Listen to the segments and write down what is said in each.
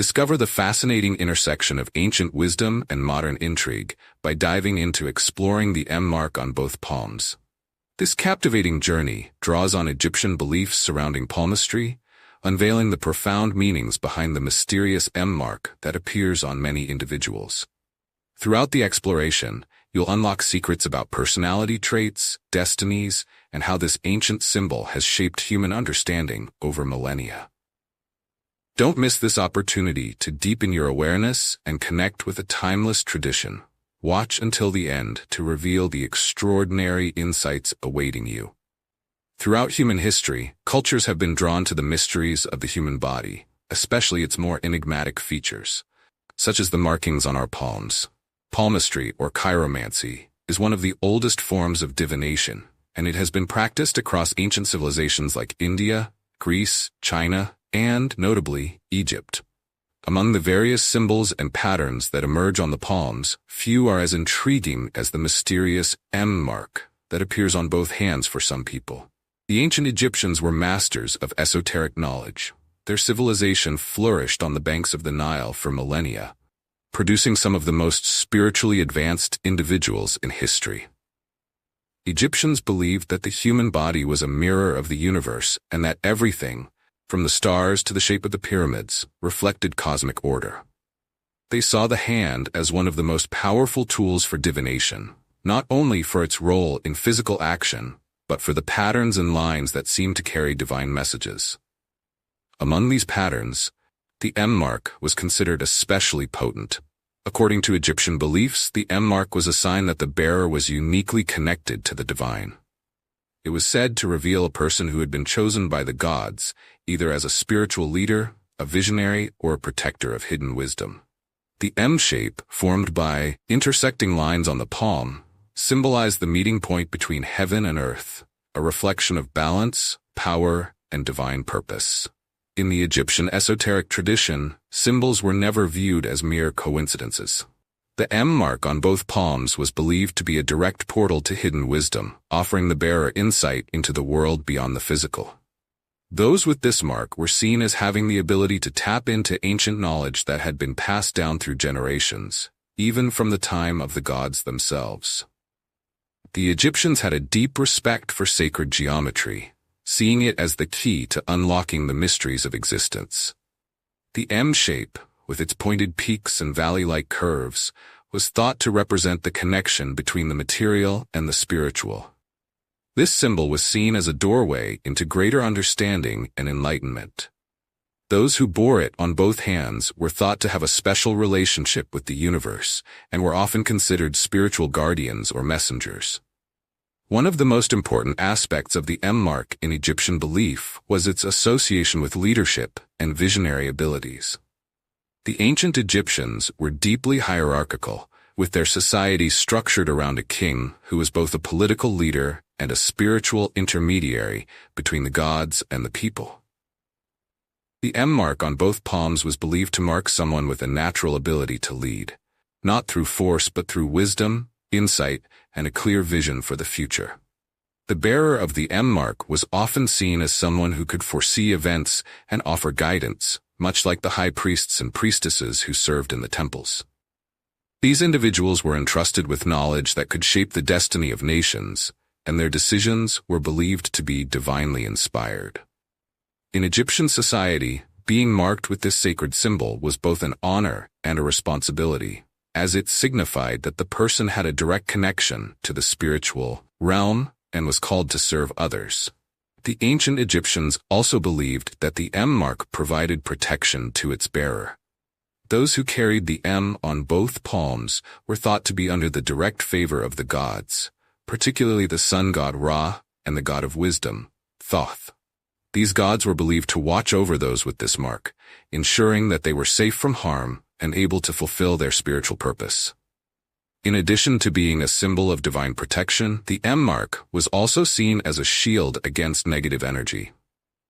Discover the fascinating intersection of ancient wisdom and modern intrigue by diving into exploring the M mark on both palms. This captivating journey draws on Egyptian beliefs surrounding palmistry, unveiling the profound meanings behind the mysterious M mark that appears on many individuals. Throughout the exploration, you'll unlock secrets about personality traits, destinies, and how this ancient symbol has shaped human understanding over millennia. Don't miss this opportunity to deepen your awareness and connect with a timeless tradition. Watch until the end to reveal the extraordinary insights awaiting you. Throughout human history, cultures have been drawn to the mysteries of the human body, especially its more enigmatic features, such as the markings on our palms. Palmistry, or chiromancy, is one of the oldest forms of divination, and it has been practiced across ancient civilizations like India, Greece, China, and, notably, Egypt. Among the various symbols and patterns that emerge on the palms, few are as intriguing as the mysterious M mark that appears on both hands for some people. The ancient Egyptians were masters of esoteric knowledge. Their civilization flourished on the banks of the Nile for millennia, producing some of the most spiritually advanced individuals in history. Egyptians believed that the human body was a mirror of the universe and that everything, from the stars to the shape of the pyramids, reflected cosmic order. They saw the hand as one of the most powerful tools for divination, not only for its role in physical action, but for the patterns and lines that seemed to carry divine messages. Among these patterns, the M mark was considered especially potent. According to Egyptian beliefs, the M mark was a sign that the bearer was uniquely connected to the divine. It was said to reveal a person who had been chosen by the gods, either as a spiritual leader, a visionary, or a protector of hidden wisdom. The M shape, formed by intersecting lines on the palm, symbolized the meeting point between heaven and earth, a reflection of balance, power, and divine purpose. In the Egyptian esoteric tradition, symbols were never viewed as mere coincidences. The M mark on both palms was believed to be a direct portal to hidden wisdom, offering the bearer insight into the world beyond the physical. Those with this mark were seen as having the ability to tap into ancient knowledge that had been passed down through generations, even from the time of the gods themselves. The Egyptians had a deep respect for sacred geometry, seeing it as the key to unlocking the mysteries of existence. The M shape, with its pointed peaks and valley-like curves, was thought to represent the connection between the material and the spiritual. This symbol was seen as a doorway into greater understanding and enlightenment. Those who bore it on both hands were thought to have a special relationship with the universe and were often considered spiritual guardians or messengers. One of the most important aspects of the M mark in Egyptian belief was its association with leadership and visionary abilities. The ancient Egyptians were deeply hierarchical, with their society structured around a king who was both a political leader and a spiritual intermediary between the gods and the people. The M mark on both palms was believed to mark someone with a natural ability to lead, not through force but through wisdom, insight, and a clear vision for the future. The bearer of the M mark was often seen as someone who could foresee events and offer guidance, much like the high priests and priestesses who served in the temples. These individuals were entrusted with knowledge that could shape the destiny of nations, and their decisions were believed to be divinely inspired. In Egyptian society, being marked with this sacred symbol was both an honor and a responsibility, as it signified that the person had a direct connection to the spiritual realm and was called to serve others. The ancient Egyptians also believed that the M mark provided protection to its bearer. Those who carried the M on both palms were thought to be under the direct favor of the gods, particularly the sun god Ra and the god of wisdom, Thoth. These gods were believed to watch over those with this mark, ensuring that they were safe from harm and able to fulfill their spiritual purpose. In addition to being a symbol of divine protection, the M mark was also seen as a shield against negative energy.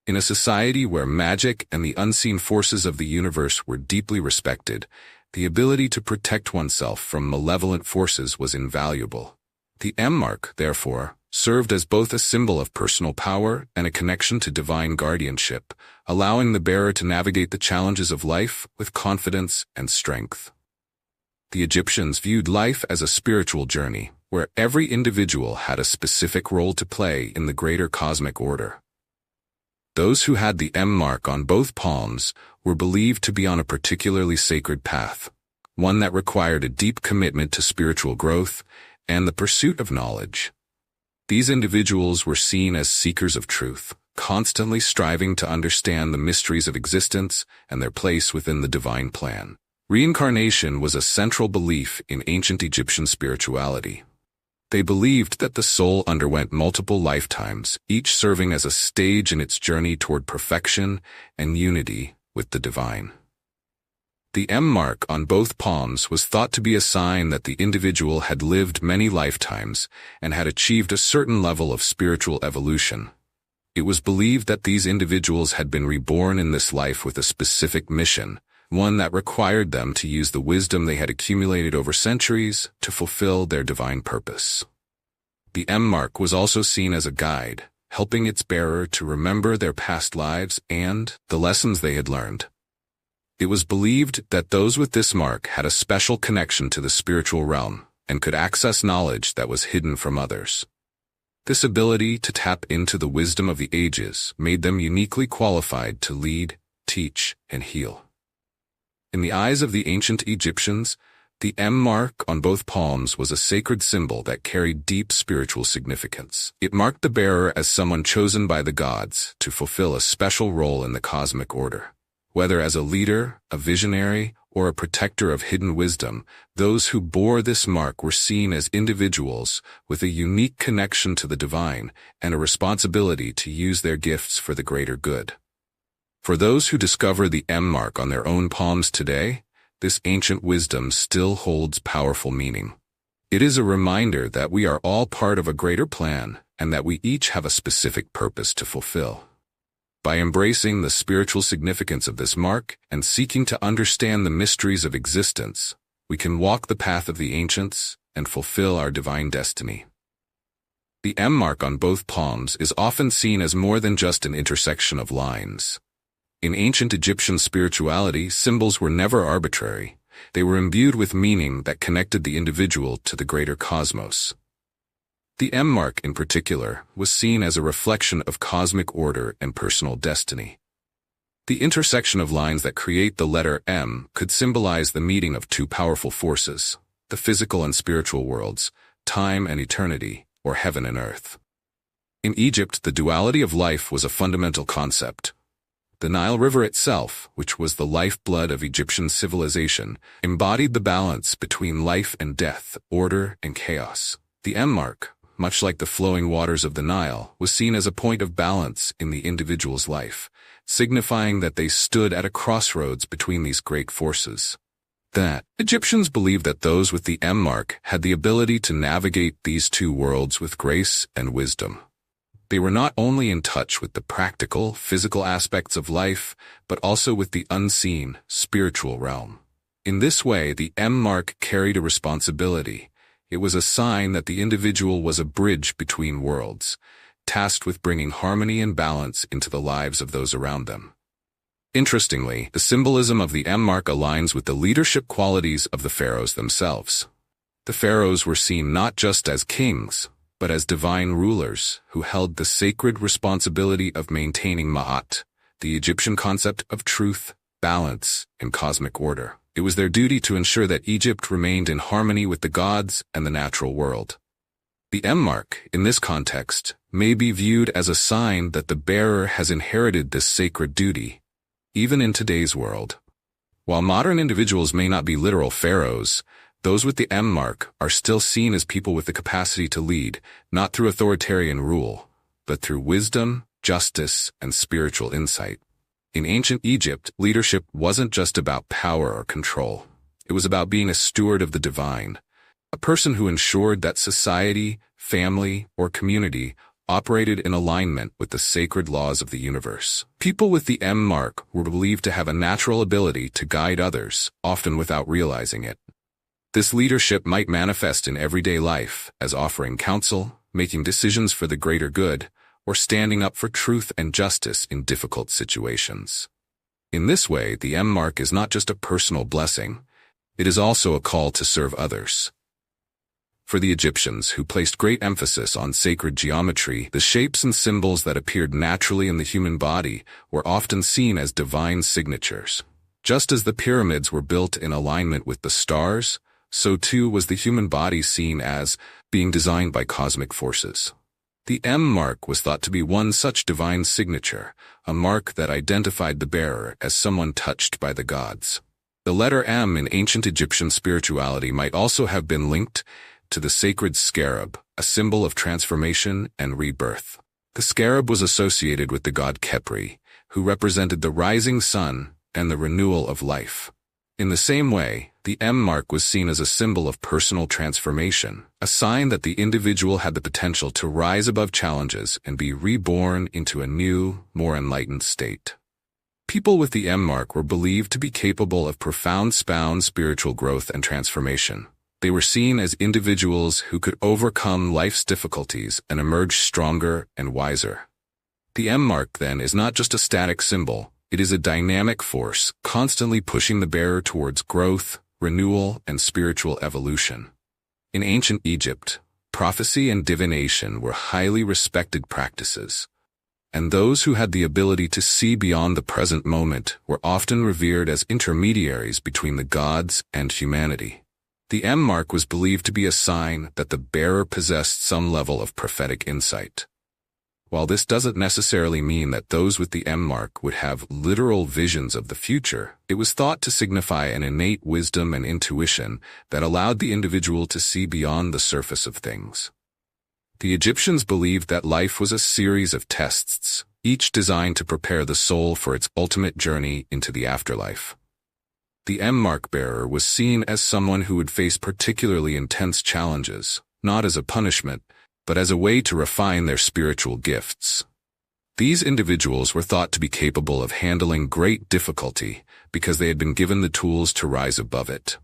In a society where magic and the unseen forces of the universe were deeply respected, the ability to protect oneself from malevolent forces was invaluable. The M mark, therefore, served as both a symbol of personal power and a connection to divine guardianship, allowing the bearer to navigate the challenges of life with confidence and strength. The Egyptians viewed life as a spiritual journey, where every individual had a specific role to play in the greater cosmic order. Those who had the M mark on both palms were believed to be on a particularly sacred path, one that required a deep commitment to spiritual growth and the pursuit of knowledge. These individuals were seen as seekers of truth, constantly striving to understand the mysteries of existence and their place within the divine plan. Reincarnation was a central belief in ancient Egyptian spirituality. They believed that the soul underwent multiple lifetimes, each serving as a stage in its journey toward perfection and unity with the divine. The M mark on both palms was thought to be a sign that the individual had lived many lifetimes and had achieved a certain level of spiritual evolution. It was believed that these individuals had been reborn in this life with a specific mission, one that required them to use the wisdom they had accumulated over centuries to fulfill their divine purpose. The M mark was also seen as a guide, helping its bearer to remember their past lives and the lessons they had learned. It was believed that those with this mark had a special connection to the spiritual realm and could access knowledge that was hidden from others. This ability to tap into the wisdom of the ages made them uniquely qualified to lead, teach, and heal. In the eyes of the ancient Egyptians, the M mark on both palms was a sacred symbol that carried deep spiritual significance. It marked the bearer as someone chosen by the gods to fulfill a special role in the cosmic order. Whether as a leader, a visionary, or a protector of hidden wisdom, those who bore this mark were seen as individuals with a unique connection to the divine and a responsibility to use their gifts for the greater good. For those who discover the M mark on their own palms today, this ancient wisdom still holds powerful meaning. It is a reminder that we are all part of a greater plan and that we each have a specific purpose to fulfill. By embracing the spiritual significance of this mark and seeking to understand the mysteries of existence, we can walk the path of the ancients and fulfill our divine destiny. The M mark on both palms is often seen as more than just an intersection of lines. In ancient Egyptian spirituality, symbols were never arbitrary. They were imbued with meaning that connected the individual to the greater cosmos. The M mark, in particular, was seen as a reflection of cosmic order and personal destiny. The intersection of lines that create the letter M could symbolize the meeting of two powerful forces, the physical and spiritual worlds, time and eternity, or heaven and earth. In Egypt, the duality of life was a fundamental concept. The Nile River itself, which was the lifeblood of Egyptian civilization, embodied the balance between life and death, order and chaos. The M mark, much like the flowing waters of the Nile, was seen as a point of balance in the individual's life, signifying that they stood at a crossroads between these great forces. Egyptians believed that those with the M mark had the ability to navigate these two worlds with grace and wisdom. They were not only in touch with the practical, physical aspects of life, but also with the unseen, spiritual realm. In this way, the M mark carried a responsibility. It was a sign that the individual was a bridge between worlds, tasked with bringing harmony and balance into the lives of those around them. Interestingly, the symbolism of the M mark aligns with the leadership qualities of the pharaohs themselves. The pharaohs were seen not just as kings, but as divine rulers who held the sacred responsibility of maintaining Ma'at, the Egyptian concept of truth, balance, and cosmic order. It was their duty to ensure that Egypt remained in harmony with the gods and the natural world. The M mark, in this context, may be viewed as a sign that the bearer has inherited this sacred duty, even in today's world. While modern individuals may not be literal pharaohs, those with the M mark are still seen as people with the capacity to lead, not through authoritarian rule, but through wisdom, justice, and spiritual insight. In ancient Egypt, leadership wasn't just about power or control. It was about being a steward of the divine, a person who ensured that society, family, or community operated in alignment with the sacred laws of the universe. People with the M mark were believed to have a natural ability to guide others, often without realizing it. This leadership might manifest in everyday life as offering counsel, making decisions for the greater good, or standing up for truth and justice in difficult situations. In this way, the M mark is not just a personal blessing, it is also a call to serve others. For the Egyptians, who placed great emphasis on sacred geometry, the shapes and symbols that appeared naturally in the human body were often seen as divine signatures. Just as the pyramids were built in alignment with the stars, so too was the human body seen as being designed by cosmic forces. The M mark was thought to be one such divine signature, a mark that identified the bearer as someone touched by the gods. The letter M in ancient Egyptian spirituality might also have been linked to the sacred scarab, a symbol of transformation and rebirth. The scarab was associated with the god Khepri, who represented the rising sun and the renewal of life. In the same way, the M mark was seen as a symbol of personal transformation, a sign that the individual had the potential to rise above challenges and be reborn into a new, more enlightened state. People with the M mark were believed to be capable of profound spiritual growth and transformation. They were seen as individuals who could overcome life's difficulties and emerge stronger and wiser. The M mark, then, is not just a static symbol, it is a dynamic force, constantly pushing the bearer towards growth, renewal, and spiritual evolution. In ancient Egypt, prophecy and divination were highly respected practices, and those who had the ability to see beyond the present moment were often revered as intermediaries between the gods and humanity. The M mark was believed to be a sign that the bearer possessed some level of prophetic insight. While this doesn't necessarily mean that those with the M mark would have literal visions of the future, it was thought to signify an innate wisdom and intuition that allowed the individual to see beyond the surface of things. The Egyptians believed that life was a series of tests, each designed to prepare the soul for its ultimate journey into the afterlife. The M mark bearer was seen as someone who would face particularly intense challenges, not as a punishment, but as a way to refine their spiritual gifts. These individuals were thought to be capable of handling great difficulty because they had been given the tools to rise above it.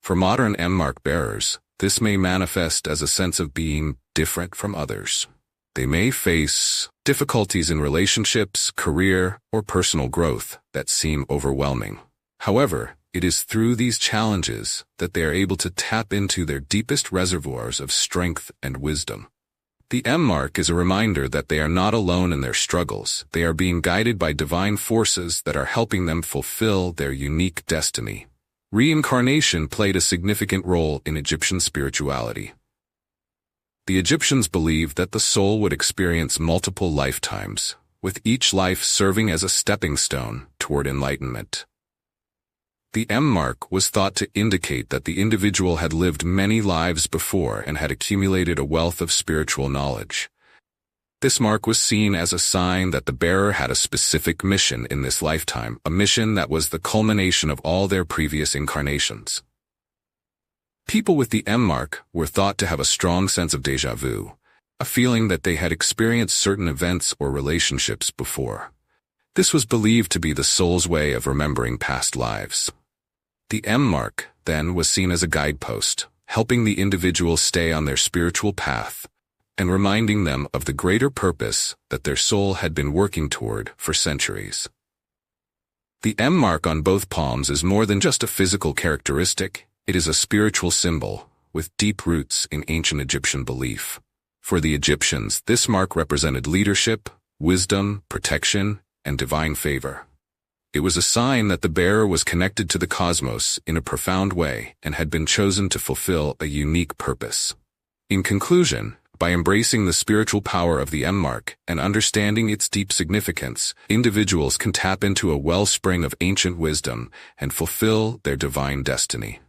For modern M mark bearers, this may manifest as a sense of being different from others. They may face difficulties in relationships, career, or personal growth that seem overwhelming. However, it is through these challenges that they are able to tap into their deepest reservoirs of strength and wisdom. The M mark is a reminder that they are not alone in their struggles. They are being guided by divine forces that are helping them fulfill their unique destiny. Reincarnation played a significant role in Egyptian spirituality. The Egyptians believed that the soul would experience multiple lifetimes, with each life serving as a stepping stone toward enlightenment. The M mark was thought to indicate that the individual had lived many lives before and had accumulated a wealth of spiritual knowledge. This mark was seen as a sign that the bearer had a specific mission in this lifetime, a mission that was the culmination of all their previous incarnations. People with the M mark were thought to have a strong sense of déjà vu, a feeling that they had experienced certain events or relationships before. This was believed to be the soul's way of remembering past lives. The M mark, then, was seen as a guidepost, helping the individual stay on their spiritual path and reminding them of the greater purpose that their soul had been working toward for centuries. The M mark on both palms is more than just a physical characteristic, it is a spiritual symbol with deep roots in ancient Egyptian belief. For the Egyptians, this mark represented leadership, wisdom, protection, and divine favor. It was a sign that the bearer was connected to the cosmos in a profound way and had been chosen to fulfill a unique purpose. In conclusion, by embracing the spiritual power of the M mark and understanding its deep significance, individuals can tap into a wellspring of ancient wisdom and fulfill their divine destiny.